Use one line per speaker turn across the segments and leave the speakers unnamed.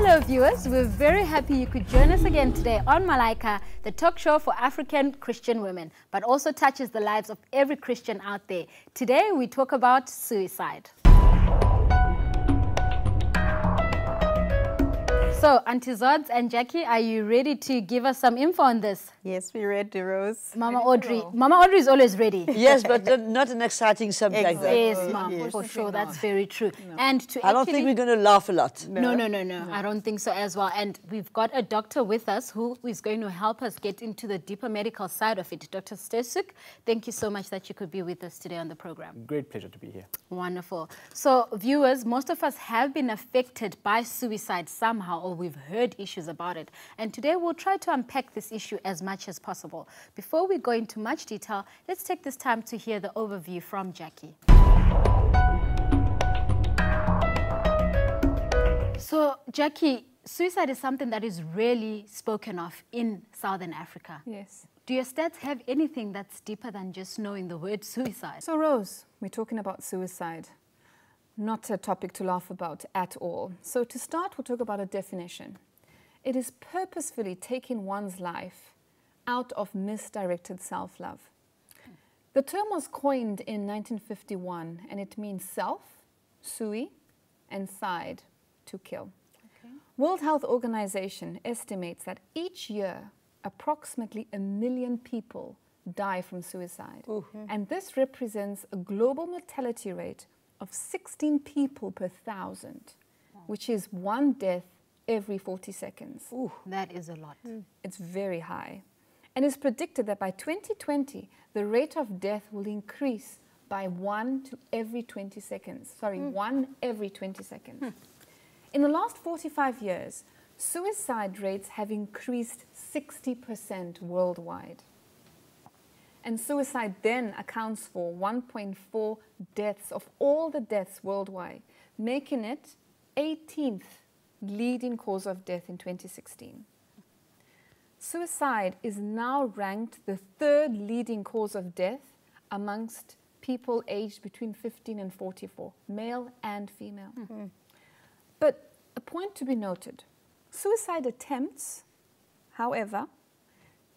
Hello viewers, we're very happy you could join us again today on Malaika, the talk show for African Christian women, but also touches the lives of every Christian out there. Today we talk about suicide. So, Auntie Zods and Jackie, are you ready to give us some info on this?
Yes, we're ready, Rose.
Mama Audrey. Mama Audrey is always ready.
Yes, but not an exciting subject like that.
Yes, Mom, for sure. That's very true.
No.
And to
I don't think we're going to laugh a lot.
No. I don't think so as well. And we've got a doctor with us who is going to help us get into the deeper medical side of it. Dr. Stesuk, thank you so much that you could be with us today on the program.
Great pleasure to be here.
Wonderful. So, viewers, most of us have been affected by suicide somehow, or we've heard issues about it. And today we'll try to unpack this issue as much as possible. Before we go into much detail, let's take this time to hear the overview from Jackie. So, Jackie, suicide is something that is rarely spoken of in Southern Africa.
Yes.
Do your stats have anything that's deeper than just knowing the word suicide?
So, Rose, we're talking about suicide. Not a topic to laugh about at all. So, to start, we'll talk about a definition. It is purposefully taking one's life out of misdirected self-love. The term was coined in 1951, and it means self, sui, and side, to kill. Okay. World Health Organization estimates that each year, approximately 1 million people die from suicide. And this represents a global mortality rate of 16 people per 1,000, which is 1 death every 40 seconds.
Ooh, that is a lot.
It's very high. And it's predicted that by 2020, the rate of death will increase by 1 to every 20 seconds. Sorry, 1 every 20 seconds. In the last 45 years, suicide rates have increased 60% worldwide. And suicide then accounts for 1.4 deaths of all the deaths worldwide, making it 18th leading cause of death in 2016. Suicide is now ranked the 3rd leading cause of death amongst people aged between 15 and 44, male and female. But a point to be noted, suicide attempts, however,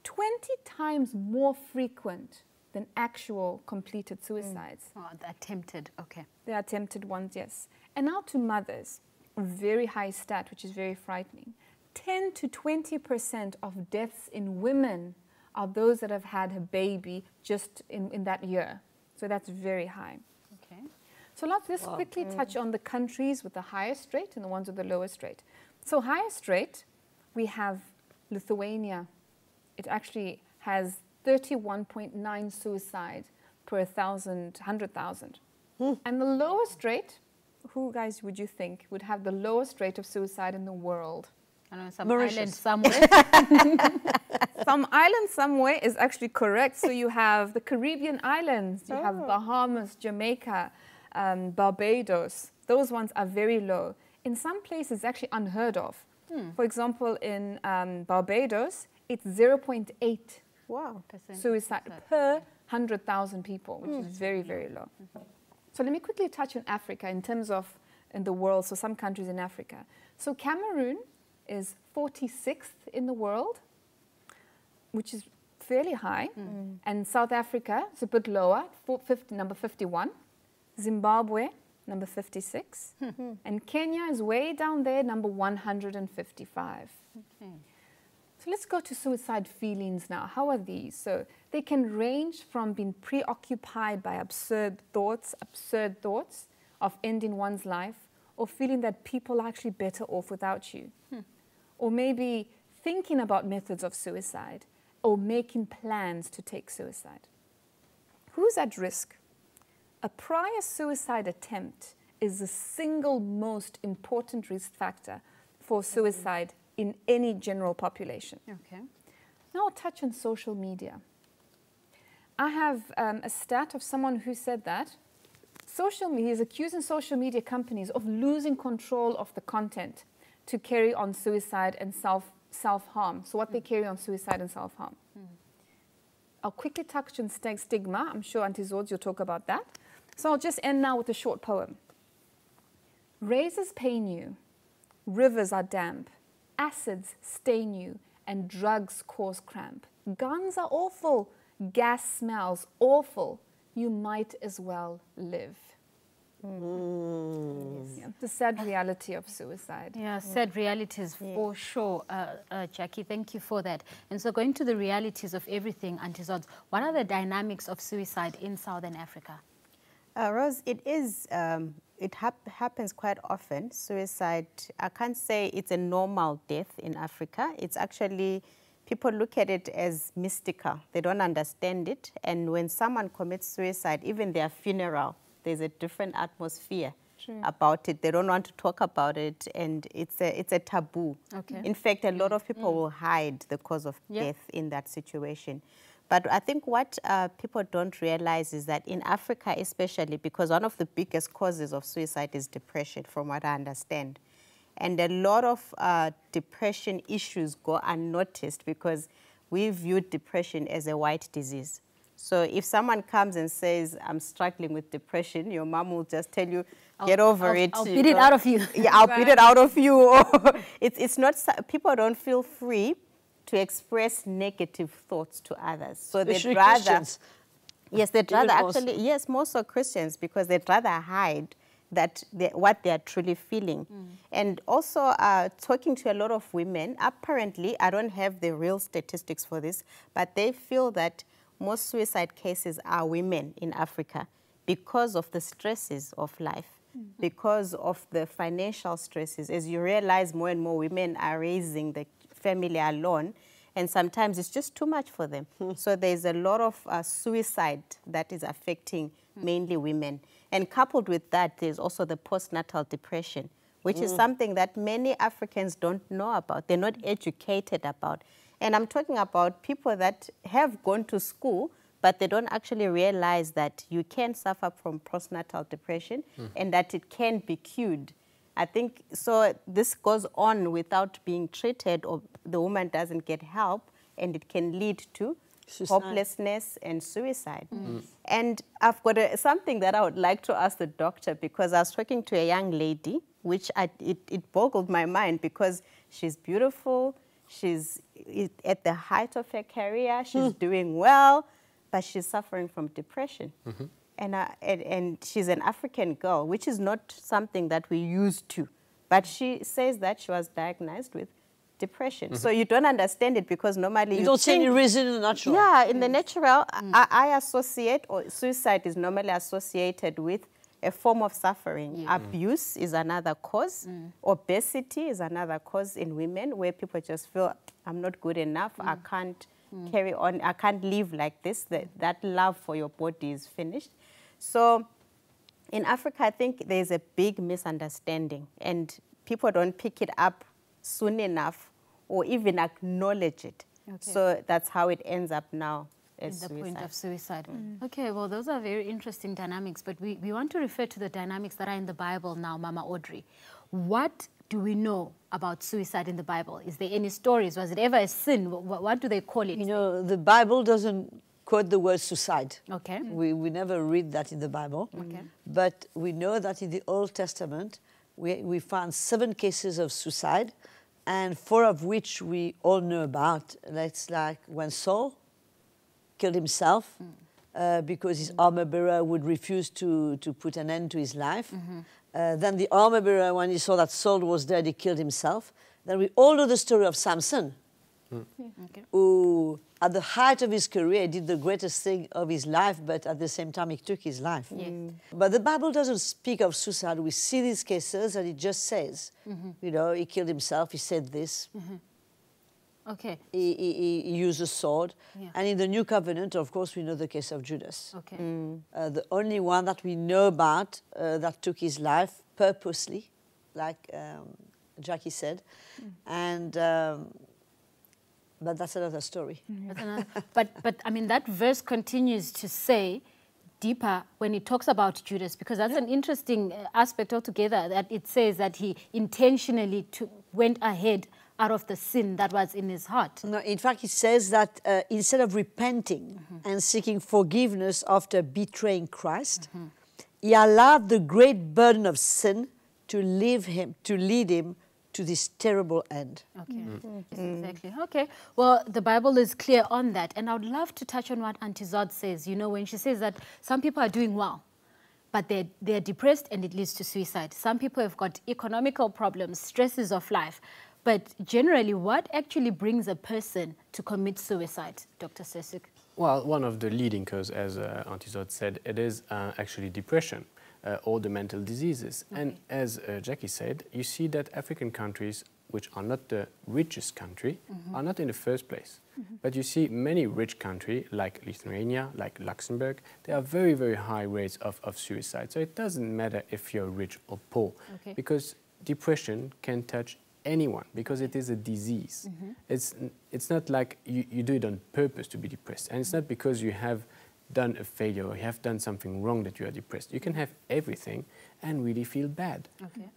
20 times more frequent than actual completed suicides.
Oh, the attempted, okay.
The attempted ones, yes. And now to mothers, a very high stat, which is very frightening. 10 to 20% of deaths in women are those that have had a baby just in that year. So that's very high.
Okay.
So let's quickly touch on the countries with the highest rate and the ones with the lowest rate. So highest rate, we have Lithuania. It actually has 31.9 suicides per 100,000. And the lowest rate, who guys would you think would have the lowest rate of suicide in the world?
I don't know, some
Mauritius.
island somewhere.
Some island somewhere is actually correct. So you have the Caribbean islands, you have Bahamas, Jamaica, Barbados. Those ones are very low. In some places, it's actually unheard of. For example, in Barbados, it's 0.8 suicide per 100,000 people, which is very, very low. So let me quickly touch on Africa in terms of in the world, so some countries in Africa. So Cameroon is 46th in the world, which is fairly high. And South Africa is a bit lower, number 51. Zimbabwe, number 56. And Kenya is way down there, number 155.
Okay.
So let's go to suicide feelings now. How are these? So they can range from being preoccupied by absurd thoughts of ending one's life, or feeling that people are actually better off without you. Or maybe thinking about methods of suicide, or making plans to take suicide. Who's at risk? A prior suicide attempt is the single most important risk factor for suicide in any general population.
Okay.
Now I'll touch on social media. I have a stat of someone who said that social media is accusing social media companies of losing control of the content to carry on suicide and self-harm. So what they carry on suicide and self-harm. I'll quickly touch on stigma. I'm sure Auntie Zods, you'll talk about that. So I'll just end now with a short poem. Razors pain you, rivers are damp, acids stain you, and drugs cause cramp. Guns are awful, gas smells awful. You might as well live. Yeah, the sad reality of suicide.
Yeah, sad realities for sure, Jackie. Thank you for that. And so going to the realities of everything, Auntie Zods, what are the dynamics of suicide in Southern Africa?
Rose, it is, happens quite often. Suicide, I can't say it's a normal death in Africa. It's actually, people look at it as mystical. They don't understand it. And when someone commits suicide, even their funeral, there's a different atmosphere about it. They don't want to talk about it, and it's a taboo.
Okay.
In fact, a lot of people will hide the cause of death in that situation. But I think what people don't realize is that in Africa especially, because one of the biggest causes of suicide is depression, from what I understand. And a lot of depression issues go unnoticed because we view depression as a white disease. So if someone comes and says, I'm struggling with depression, your mom will just tell you, get over it.
I'll beat it out of you.
Yeah, I'll beat it out of you. It's not, people don't feel free to express negative thoughts to others. So they'd rather,
Christians.
yes, they'd rather actually, yes, more so Christians, because they'd rather hide that what they're truly feeling. And also talking to a lot of women, apparently, I don't have the real statistics for this, but they feel that most suicide cases are women in Africa because of the stresses of life, because of the financial stresses. As you realize, more and more women are raising the family alone, and sometimes it's just too much for them. So there's a lot of suicide that is affecting mainly women. And coupled with that, there's also the postnatal depression, which is something that many Africans don't know about. They're not educated about. And I'm talking about people that have gone to school, but they don't actually realize that you can suffer from postnatal depression and that it can be cured. I think, so this goes on without being treated, or the woman doesn't get help, and it can lead to hopelessness and suicide. And I've got something that I would like to ask the doctor, because I was talking to a young lady, which it boggled my mind, because she's beautiful, she's at the height of her career, she's doing well, but she's suffering from depression. And she's an African girl, which is not something that we used to. But she says that she was diagnosed with depression. So you don't understand it, because normally
you don't see any reason in the natural.
Yeah, in the natural, I associate, or suicide is normally associated with a form of suffering. Abuse is another cause. Obesity is another cause in women, where people just feel, I'm not good enough, I can't carry on, I can't live like this, that love for your body is finished. So in Africa, I think there's a big misunderstanding, and people don't pick it up soon enough or even acknowledge it. So that's how it ends up now. At the
point of suicide. Okay, well, those are very interesting dynamics, but we want to refer to the dynamics that are in the Bible now, Mama Audrey. What do we know about suicide in the Bible? Is there any stories? Was it ever a sin? What do they call it?
You know, the Bible doesn't quote the word suicide.
Okay.
We never read that in the Bible.
Okay.
But we know that in the Old Testament, we found 7 cases of suicide, and 4 of which we all know about. That's like when Saul killed himself because his armor bearer would refuse to put an end to his life. Then the armor bearer, when he saw that Saul was dead, he killed himself. Then we all know the story of Samson, who at the height of his career did the greatest thing of his life, but at the same time he took his life. But the Bible doesn't speak of suicide. We see these cases and it just says, you know, he killed himself, he said this.
Okay.
He used a sword. And in the New Covenant, of course, we know the case of Judas.
Okay.
The only one that we know about that took his life purposely, like Jackie said. And but that's another story.
But I mean, that verse continues to say deeper when it talks about Judas, because that's an interesting aspect altogether, that it says that he intentionally went ahead out of the sin that was in his heart.
No, in fact, it says that instead of repenting and seeking forgiveness after betraying Christ, he allowed the great burden of sin to lead him to this terrible end.
Okay, yes, exactly. Okay, well, the Bible is clear on that. And I would love to touch on what Auntie Zod says, you know, when she says that some people are doing well, but they're depressed and it leads to suicide. Some people have got economical problems, stresses of life. But generally, what actually brings a person to commit suicide, Dr. Sesuk?
Well, one of the leading causes, as Auntie Zod said, it is actually depression. Or the mental diseases. Okay. And as Jackie said, you see that African countries, which are not the richest country, are not in the first place. But you see many rich countries, like Lithuania, like Luxembourg, there are very, very high rates of suicide. So it doesn't matter if you're rich or poor, because depression can touch anyone, because it is a disease. It's not like you do it on purpose to be depressed. And it's not because you have done a failure or you have done something wrong that you are depressed. You can have everything and really feel bad.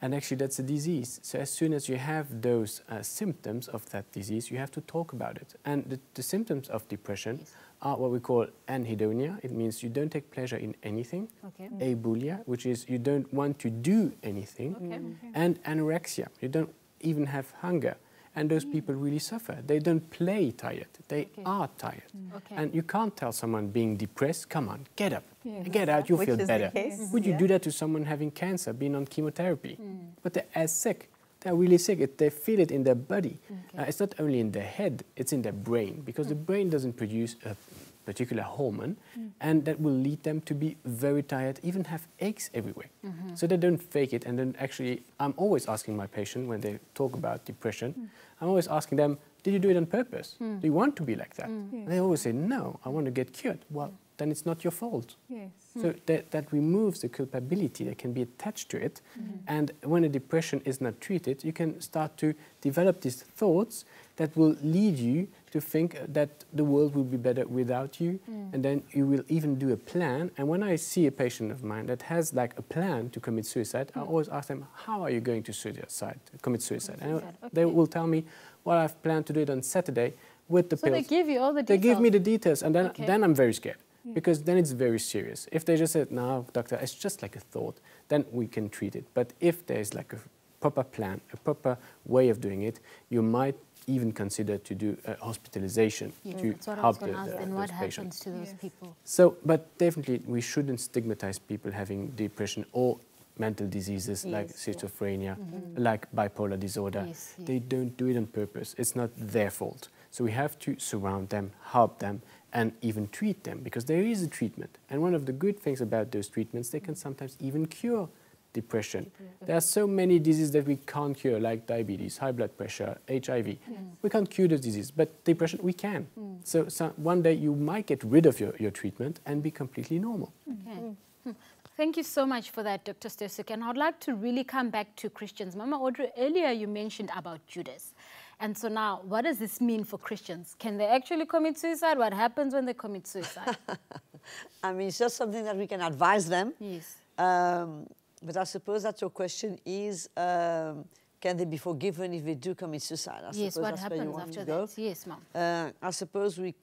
And actually that's a disease. So as soon as you have those symptoms of that disease, you have to talk about it. And the symptoms of depression are what we call anhedonia. It means you don't take pleasure in anything. Abulia, which is you don't want to do anything. And anorexia, you don't even have hunger. And those people really suffer. They don't play tired. They are tired. And you can't tell someone being depressed, come on, get up, get out, you'll feel better. Would you do that to someone having cancer, being on chemotherapy? But they're as sick. They're really sick. They feel it in their body. It's not only in their head, it's in their brain, because the brain doesn't produce a particular hormone, and that will lead them to be very tired, even have aches everywhere. So they don't fake it. And then actually, I'm always asking my patient when they talk about depression, I'm always asking them, did you do it on purpose? Do you want to be like that? And they always say, no, I want to get cured. Well, then it's not your fault. So that removes the culpability that can be attached to it. And when a depression is not treated, you can start to develop these thoughts that will lead you to think that the world will be better without you. And then you will even do a plan. And when I see a patient of mine that has like a plan to commit suicide, I always ask them, how are you going to commit suicide? And they will tell me, well, I've planned to do it on Saturday with the pills.
So they give you all the details?
They give me the details, and then I'm very scared. Because then it's very serious. If they just said, no, doctor, it's just like a thought, then we can treat it. But if there's like a proper plan, a proper way of doing it, you might even consider to do a hospitalization to help
what happens to those people?
So, but definitely we shouldn't stigmatize people having depression or mental diseases like schizophrenia, like bipolar disorder. They don't do it on purpose. It's not their fault. So we have to surround them, help them, and even treat them, because there is a treatment. And one of the good things about those treatments, they can sometimes even cure depression. There are so many diseases that we can't cure, like diabetes, high blood pressure, HIV. We can't cure those diseases, but depression we can. So one day you might get rid of your treatment and be completely normal.
Thank you so much for that, Dr. Sesuk. And I'd like to really come back to Christians. Mama Audrey, earlier you mentioned about Judas. And so now, what does this mean for Christians? Can they actually commit suicide? What happens when they commit suicide?
I mean, it's just something that we can advise them.
Yes.
But I suppose that your question is, can they be forgiven if they do commit suicide?
Yes, what happens after that? Yes, Mom.
I suppose we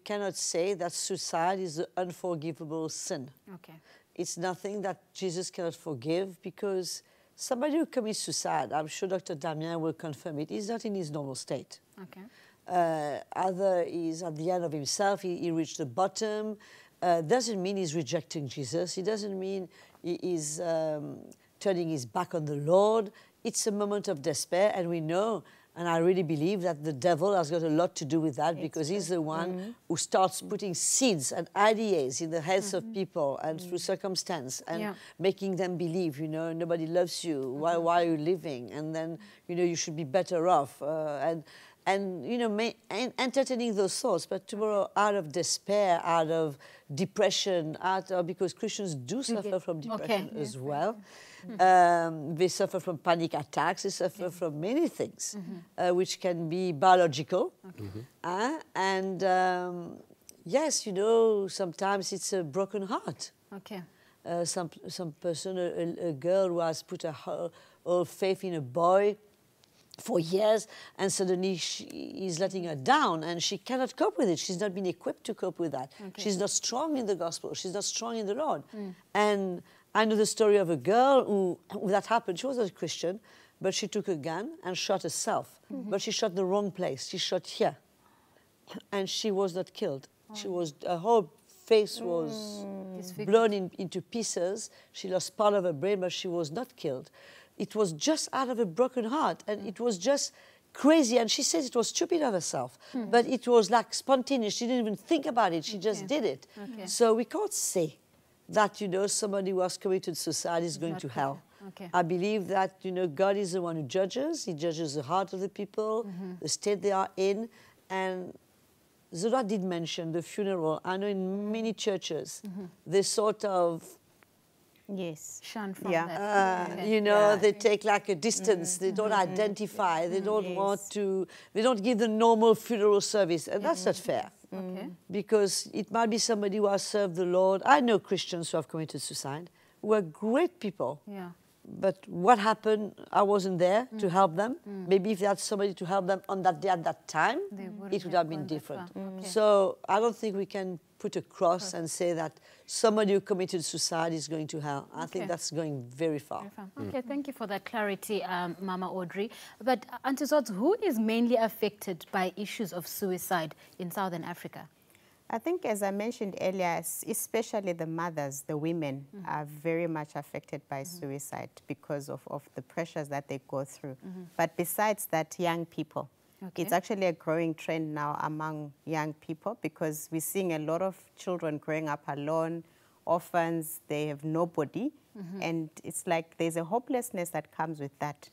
cannot say that suicide is an unforgivable sin.
Okay.
It's nothing that Jesus cannot forgive, because somebody who commits suicide, I'm sure Dr. Damien will confirm it, is not in his normal state.
Okay.
Either he's at the end of himself, he reached the bottom. Doesn't mean he's rejecting Jesus. It doesn't mean he's turning his back on the Lord. It's a moment of despair, and we know, and I really believe that the devil has got a lot to do with that, because he's the one who starts putting seeds and ideas in the heads of people and through circumstance, and making them believe, you know, nobody loves you, why are you living? And then, you know, you should be better off. And you know, entertaining those thoughts, but tomorrow, out of despair, out of depression, because Christians do suffer from depression as well. They suffer from panic attacks, they suffer from many things, which can be biological. Yes, you know, sometimes it's a broken heart.
Okay.
Some person, a girl who has put her whole faith in a boy for years, and suddenly he's letting her down, and she cannot cope with it. She's not been equipped to cope with that. She's not strong in the gospel. She's not strong in the Lord. And I know the story of a girl who that happened. She was not a Christian, but she took a gun and shot herself. But she shot the wrong place. She shot here. And she was not killed. Her whole face was blown into pieces. She lost part of her brain, but she was not killed. It was just out of a broken heart, and it was just crazy. And she says it was stupid of herself, but it was like spontaneous. She didn't even think about it. She just did it. So we can't say that, you know, somebody who has committed suicide is going to hell. I believe that, you know, God is the one who judges. He judges the heart of the people, the state they are in. And Zola did mention the funeral. I know in many churches, they sort of
shun from that.
you know, they take like a distance. They don't identify. They don't want to. They don't give the normal funeral service, and that's not fair. Because it might be somebody who has served the Lord. I know Christians who have committed suicide, who are great people. But what happened, I wasn't there to help them. Maybe if they had somebody to help them on that day at that time, it would have been different. So I don't think we can put a cross and say that somebody who committed suicide is going to hell. I think that's going very far.
Okay, thank you for that clarity, Mama Audrey. But Auntie Zods, who is mainly affected by issues of suicide in Southern Africa?
I think, as I mentioned earlier, especially the mothers, the women, are very much affected by suicide because of the pressures that they go through. But besides that, young people. It's actually a growing trend now among young people because we're seeing a lot of children growing up alone, orphans, they have nobody. And it's like there's a hopelessness that comes with that.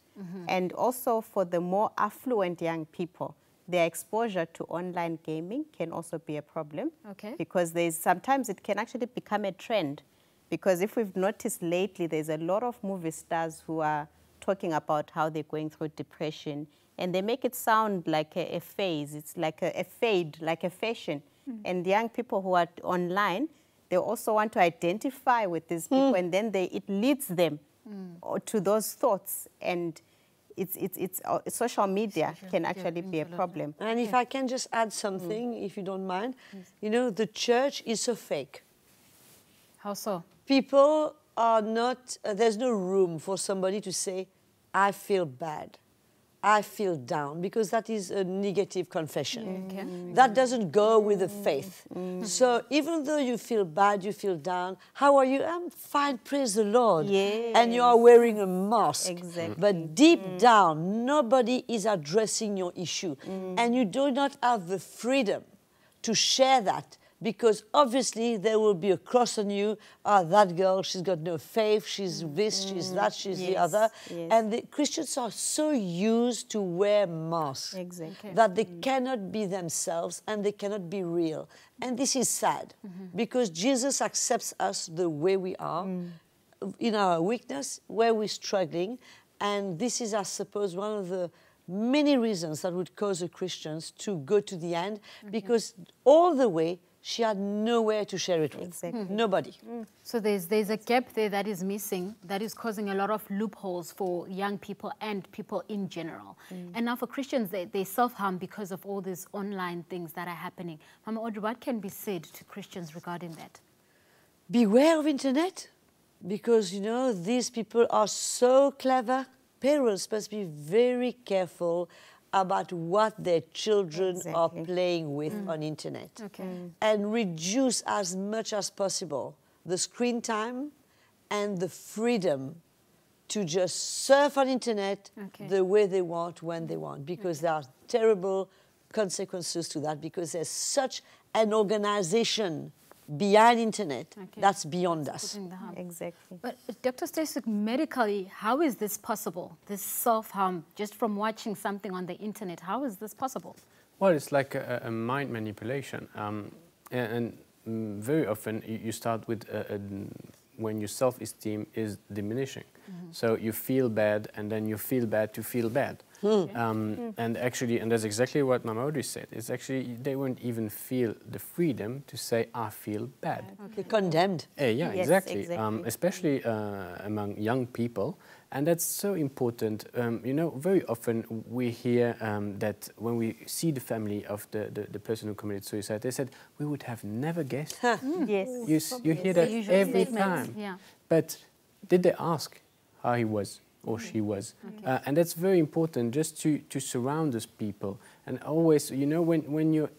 And also for the more affluent young people, their exposure to online gaming can also be a problem because sometimes it can actually become a trend. Because if we've noticed lately, there's a lot of movie stars who are talking about how they're going through depression, and they make it sound like a phase. It's like a fade, like a fashion. And young people who are online, they also want to identify with these people, and then it leads them to those thoughts. And social media can actually be a problem.
And if I can just add something, if you don't mind, you know, the church is so fake.
How so?
People are not, there's no room for somebody to say, I feel bad, I feel down, because that is a negative confession. That doesn't go with the faith. So even though you feel bad, you feel down, how are you? I'm fine, praise the Lord. And you are wearing a mask. But deep down, nobody is addressing your issue. And you do not have the freedom to share that, because obviously there will be a cross on you. That girl, she's got no faith, she's this, she's that, she's the other. And the Christians are so used to wear masks that they cannot be themselves and they cannot be real. And this is sad, because Jesus accepts us the way we are, in our weakness, where we're struggling. And this is, I suppose, one of the many reasons that would cause the Christians to go to the end, because all the way, she had nowhere to share it with. Nobody.
So there's a gap there that is missing, that is causing a lot of loopholes for young people and people in general. And now for Christians, they self-harm because of all these online things that are happening. Mama Audrey, what can be said to Christians regarding that?
Beware of internet, because, you know, these people are so clever. Parents must be very careful about what their children are playing with on internet. And reduce as much as possible the screen time and the freedom to just surf on internet the way they want, when they want, because there are terrible consequences to that, because there's such an organization behind internet that's beyond us.
But Dr. Stacey, medically, how is this possible? This self-harm just from watching something on the internet, how is this possible?
Well, it's like a mind manipulation. And very often you start with when your self-esteem is diminishing. So you feel bad, and then you feel bad to feel bad. And actually, and that's exactly what Mama Audrey said, it's actually, they won't even feel the freedom to say, I feel bad.
They're condemned.
Yeah, exactly. Especially among young people. And that's so important. You know, very often we hear that when we see the family of the person who committed suicide, they said, we would have never guessed. You hear that every time. But did they ask how he was? or she was. And that's very important, just to surround those people. And always, you know, when you're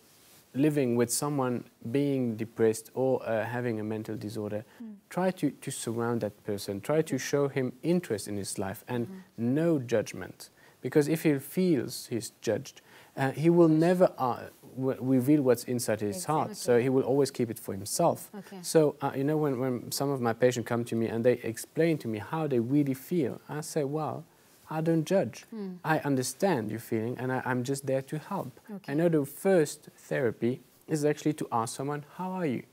living with someone being depressed or having a mental disorder, try to surround that person. Try to show him interest in his life and no judgment. Because if he feels he's judged, he will never reveal what's inside his heart. So he will always keep it for himself. So, you know, when some of my patients come to me and they explain to me how they really feel, I say, well, I don't judge. I understand your feeling and I'm just there to help. I know the first therapy is actually to ask someone, how are you?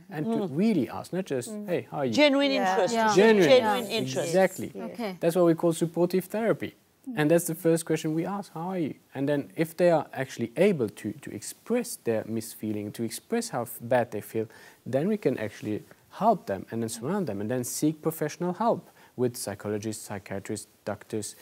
And to really ask, not just, hey, how are you?
Genuine interest.
Genuine
interest.
Exactly. That's what we call supportive therapy. And that's the first question we ask, how are you? And then if they are actually able to express their misfeeling, to express how bad they feel, then we can actually help them and then surround them and then seek professional help with psychologists, psychiatrists, doctors,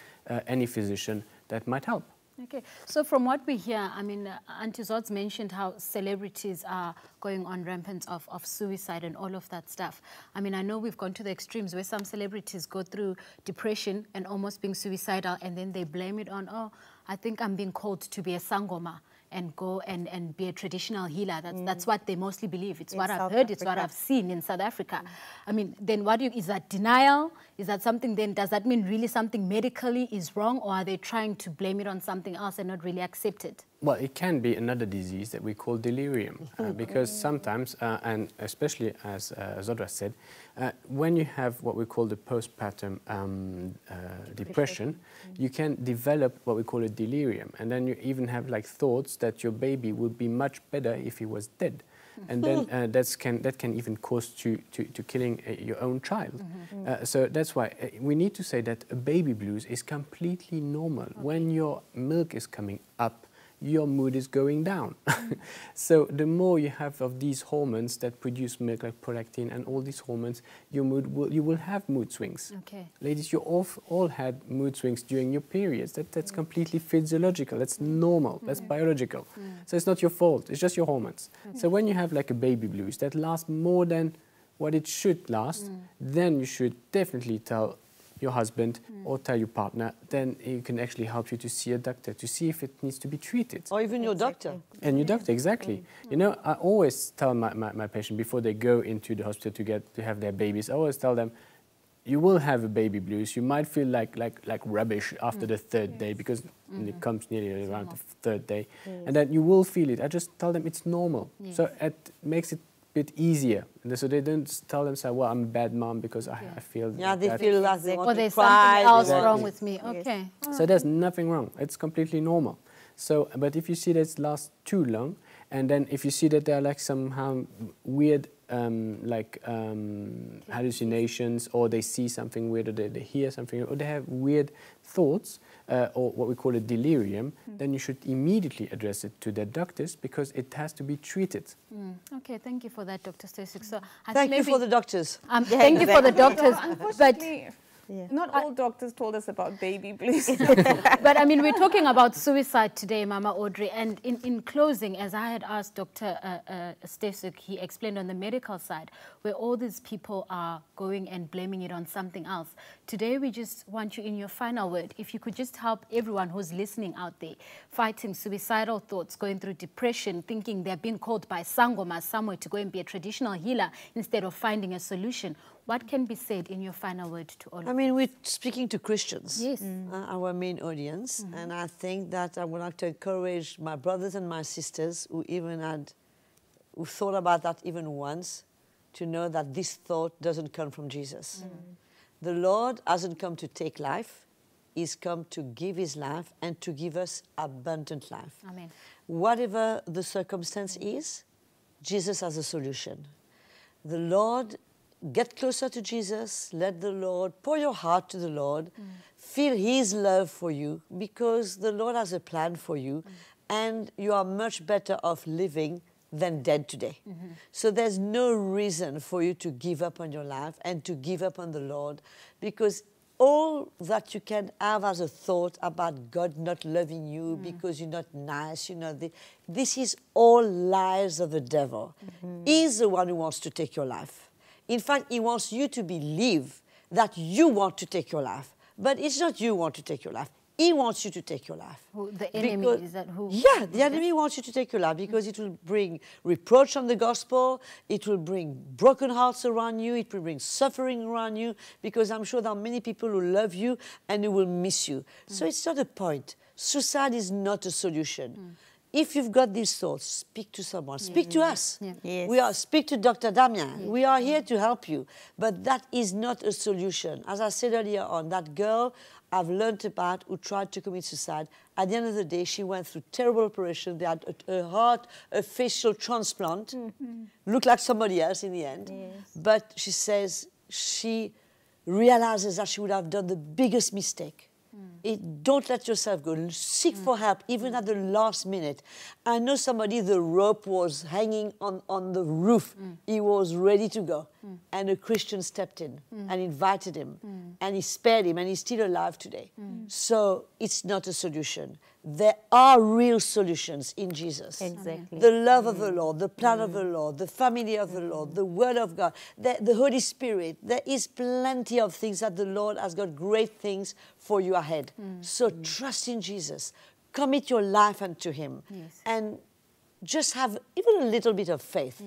any physician that might help.
Okay, so from what we hear, I mean, Auntie Zod's mentioned how celebrities are going on rampant of suicide and all of that stuff. I mean, I know we've gone to the extremes where some celebrities go through depression and almost being suicidal, and then they blame it on, oh, I think I'm being called to be a sangoma and go and be a traditional healer. That's what they mostly believe. It's what I've heard, it's what I've seen in South Africa. I mean, then is that denial? Is that something then, does that mean really something medically is wrong, or are they trying to blame it on something else and not really accept it?
Well, it can be another disease that we call delirium, because sometimes, and especially as Zodra said, when you have what we call the postpartum depression, you can develop what we call a delirium, and then you even have like thoughts that your baby would be much better if he was dead. And then that can even cause to killing your own child. So that's why we need to say that a baby blues is completely normal. When your milk is coming up, your mood is going down. So the more you have of these hormones that produce milk, like prolactin and all these hormones, you will have mood swings. Ladies, you all had mood swings during your periods. That's completely physiological. That's normal. That's biological. So it's not your fault. It's just your hormones. So when you have like a baby blues that lasts more than what it should last, then you should definitely tell your husband or tell your partner, then he can actually help you to see a doctor to see if it needs to be treated.
Or even your doctor.
And your doctor, exactly. You know, I always tell my patient before they go into the hospital to have their babies, I always tell them, you will have a baby blues. You might feel like rubbish after the third day, because it comes nearly around the third day. And then you will feel it. I just tell them it's normal. So it makes it bit easier, and so they don't tell themselves, well, I'm a bad mom because I feel
they feel like they want
or
to
there's
cry.
something else wrong with me. Okay.
So there's nothing wrong. It's completely normal. So, but if you see that it lasts too long, and then if you see that there are like somehow weird hallucinations, or they see something weird, or they hear something, or they have weird thoughts, or what we call a delirium, then you should immediately address it to their doctors, because it has to be treated.
Okay, thank you for that, Dr. Stasik. So
thank you for the doctors.
Thank you for the doctors.
Not all doctors told us about baby blues.
But I mean, we're talking about suicide today, Mama Audrey. And in closing, as I had asked Dr. Stasik, he explained on the medical side, where all these people are going and blaming it on something else. Today, we just want you, in your final word, if you could just help everyone who's listening out there, fighting suicidal thoughts, going through depression, thinking they're being called by Sangoma somewhere to go and be a traditional healer instead of finding a solution. What can be said in your final word to all of us?
I mean, we're speaking to Christians,
yes,
our main audience, and I think that I would like to encourage my brothers and my sisters who thought about that even once, to know that this thought doesn't come from Jesus. The Lord hasn't come to take life. He's come to give his life and to give us abundant life.
Amen.
Whatever the circumstance is, Jesus has a solution. The Lord, get closer to Jesus. Let the Lord, pour your heart to the Lord. Feel his love for you, because the Lord has a plan for you, and you are much better off living than dead today. So there's no reason for you to give up on your life and to give up on the Lord, because all that you can have as a thought about God not loving you because you're not nice, this is all lies of the devil. He's the one who wants to take your life. In fact, he wants you to believe that you want to take your life, But it's not you want to take your life. He wants you to take your life.
Who, the enemy, is that who?
Yeah, the enemy wants you to take your life because it will bring reproach on the gospel, it will bring broken hearts around you, it will bring suffering around you, because I'm sure there are many people who love you and who will miss you. So it's not a point. Suicide is not a solution. If you've got these thoughts, speak to someone. Speak to us.
Yes.
Speak to Dr. Damien. We are here to help you. But that is not a solution. As I said earlier on, that girl I've learned about who tried to commit suicide, at the end of the day, she went through terrible operation. They had a heart, a facial transplant. Looked like somebody else in the end. But she says she realizes that she would have done the biggest mistake. Don't let yourself go. Seek for help, even at the last minute. I know somebody, the rope was hanging on the roof. He was ready to go. And a Christian stepped in and invited him. And he spared him, and he's still alive today. So it's not a solution. There are real solutions in Jesus.
Exactly.
The love of the Lord, the plan of the Lord, the family of the Lord, the Word of God, the Holy Spirit. There is plenty of things that the Lord has got great things for you ahead. So trust in Jesus. Commit your life unto Him. And just have even a little bit of faith.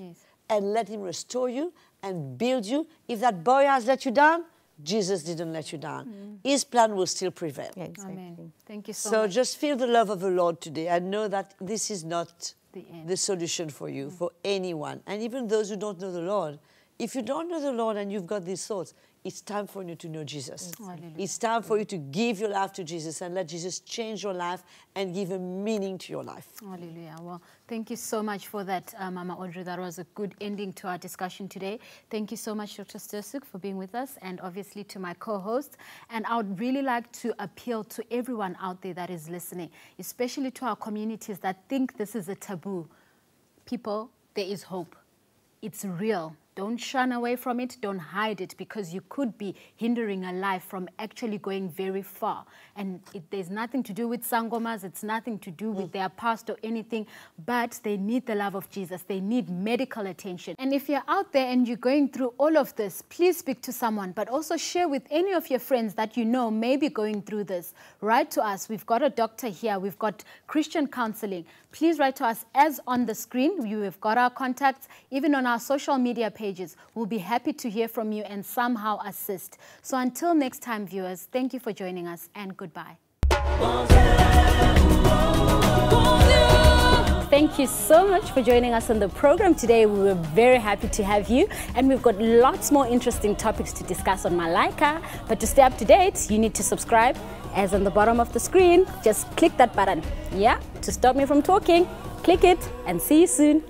And let Him restore you and build you. If that boy has let you down, Jesus didn't let you down. His plan will still prevail.
Exactly.
Amen. Thank you so
So
much.
just feel the love of the Lord today and know that this is not
The end.
the solution for you, for anyone. And even those who don't know the Lord, if you don't know the Lord and you've got these thoughts, it's time for you to know Jesus. It's time for you to give your life to Jesus and let Jesus change your life and give a meaning to your life.
Hallelujah. Well, thank you so much for that, Mama Audrey. That was a good ending to our discussion today. Thank you so much, Dr. Stursuk, for being with us, and obviously to my co-host. And I would really like to appeal to everyone out there that is listening, especially to our communities that think this is a taboo. People, there is hope. It's real. Don't shun away from it. Don't hide it, because you could be hindering a life from actually going very far. And there's nothing to do with sangomas. It's nothing to do with their past or anything. But they need the love of Jesus. They need medical attention. And if you're out there and you're going through all of this, please speak to someone. But also share with any of your friends that you know may be going through this. Write to us. We've got a doctor here. We've got Christian counseling. Please write to us as on the screen. You have got our contacts, even on our social media pages. We'll be happy to hear from you and somehow assist. So until next time, viewers, thank you for joining us and goodbye. Thank you so much for joining us on the program today. We were very happy to have you, and we've got lots more interesting topics to discuss on Malaika. But to stay up to date, you need to subscribe. As on the bottom of the screen, just click that button, to stop me from talking. Click it and see you soon.